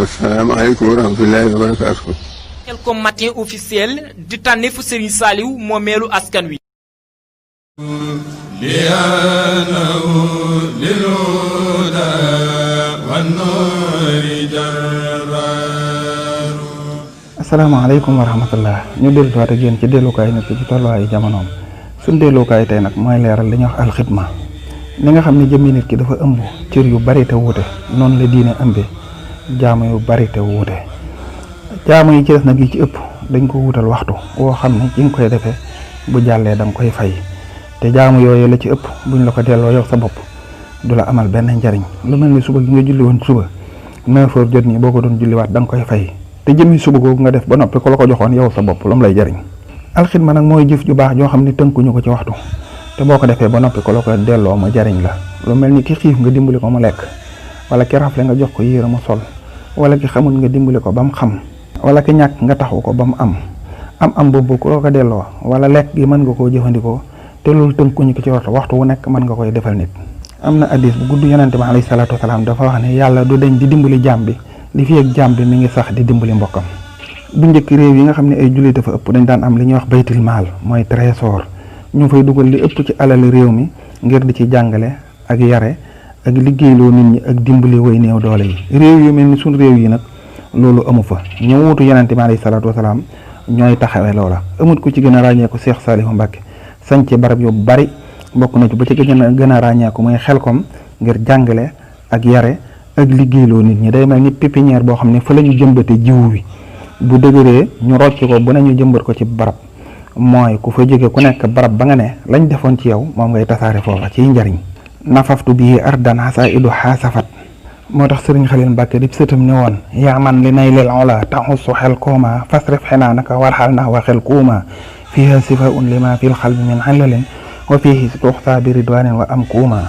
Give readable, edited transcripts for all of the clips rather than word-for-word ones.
asalaamaaleykum wa rahmatullahi wa barakaatu. Khelcom matin officiel di tànneefu Serigne Saliou moomeelu askan wi. asalaamaaleykum wa rahmatullah ñu delluwaat ak yéen ci dellukaay nit ci tolluwaayu jamonoom suñ dellukaay tey nag mooy leeral li ñuy wax alxidma li nga xam ne jëmmi nit ki dafa ëmb cër yu bari te wuute noonu la diine ëmbee jaamu yu bari te wuute jaamu yi ci des nag yi ci ëpp dañ ko wutal waxtu woo xam ne ci nga koy defee bu jàllee da nga koy fay te jaamu yooyu la ci ëpp buñ la ko delloo yow sa bopp du la amal benn njariñ lu mel ni suba gi nga julli woon suba 9 heures jot nii boo ko doon julliwaat da nga koy fay te jëmmi suba googu nga def ba noppi ko la ko joxoon yow sa bopp lu mu lay jariñ alxidma nag mooy jëf ju baax joo xam ne tënkuñu ko ci waxtu te boo ko defee ba noppi ko la ko delloo ma jariñ la lu mel ni ki xiif nga dimbali ko mu lekk wala ki rafle nga jox ko yére mu sol wala ki xamul nga dimbali ko ba mu xam wala ki ñàkk nga taxaw ko ba mu am boobu ko la ko delloo wala lekk gi mën nga koo jëfandikoo te loolu tënkuñu ko ci waxtu wu nekk mën nga koy defal nit. am na hadiis bu gudd yonente bi alayhi salaatu wasalaam dafa wax ne yàlla du deñ di dimbali jaam bi li fi ak jaam bi mi ngi sax di dimbali mbokkam. bu njëkk réew yi nga xam ne ay jullit dafa ëpp dañ daan am li ñuy wax baytul maal mooy trésor ñu fay dugal li ëpp ci alal réew mi ngir di ci jàngale ak yare ak liggéeyloo nit ñi ak dimbali way néew doole yi réew yu mel ni suñ réew yi nag loolu amu fa ñu wuutu yonente bi alayhi salaatu wasalaam ñooy taxawee loola amut ku ci gën a ràññeeku Cheikh Saliou Mbacké sañc barab yu bari bokk na ci ba ci gën a ràññeeku muy Khelcom ngir jàngale ak yare ak liggéeyloo nit ñi day mel ni pépinière boo xam ne fa la ñu jëmbate jiwu wi bu dëgëree ñu rocc ko bu ne ñu jëmbat ko ci barab mooy ku fa jóge ku nekk barab ba nga ne lañ defoon ci yow moom ngay tasaare foofa ciy njariñ nafaftu bii ardan xasa idu xaasafat moo tax sëriñ Xalil Mbàkke di sëtam ne woon yaaman li nay lel ola taxusu Khelcoma fasrif xenaa naka warxal na wa Khelcoma fiha sifaun lima fil xalbi min xalalin wa fihi tuxsa bi ridwanin wa am kuuma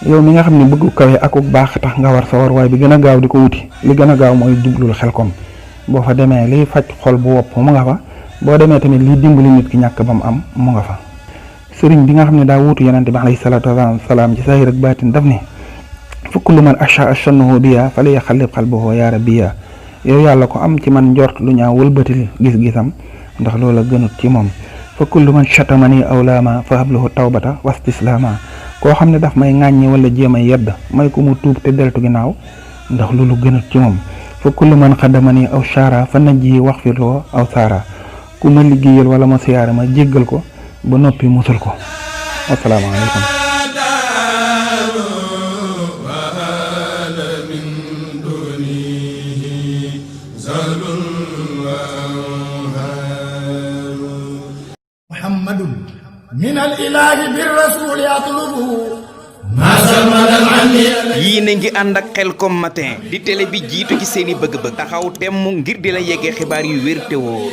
yow mi nga xam ne bëggu kawe akuk baax tax nga war sa war waay bi gën a gaaw di ko wuti li gën a gaaw mooy jublul Khelcom boo fa demee liy faj xol bu wopp mu nga fa boo demee tamit liy dimbali nit ki ñàkk ba mu am mu nga fa sëriñ bi nga xam ne daa wuutu yonente bi alayhi salaatu wasalaam ci saahir ak baatin daf ne fukk lu man acha achannahu biya fali yaxallib xalbahu yaa rabbiya yow yàlla ko am ci man njort lu ñaaw wëlbatil gis-gisam ndax loola gënut ci moom fa kullu man chatamani awlaama fa hablahu tawbata wastislaama koo xam ne daf may ŋàññi wala jéem a yedd may ko mu tuub te deltu ginnaaw ndax loolu gënut ci moom fa kullu man xadamani aw shaara fa najji wax firloo aw saara ku ma liggéeyal wala ma siyaare ma jéggal ko ba noppi musal ko asalaamaaleykum. muhammadun min al ilaahi bir rasuul yatlubu yii na ngi ànd ak Khelcom matin di télé bi jiitu ci seeni bëgg-bëgg taxaw temm ngir di la yeggee xibaar yu wér te wóor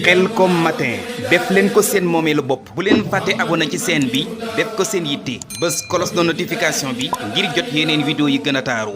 Khelcom matin def leen ko seen moomeelu bopp bu leen fàtte abonné ci chaîne bi def ko seen yitte bës cloche de notification bi ngir jot yeneen vidéo yi gën a taaru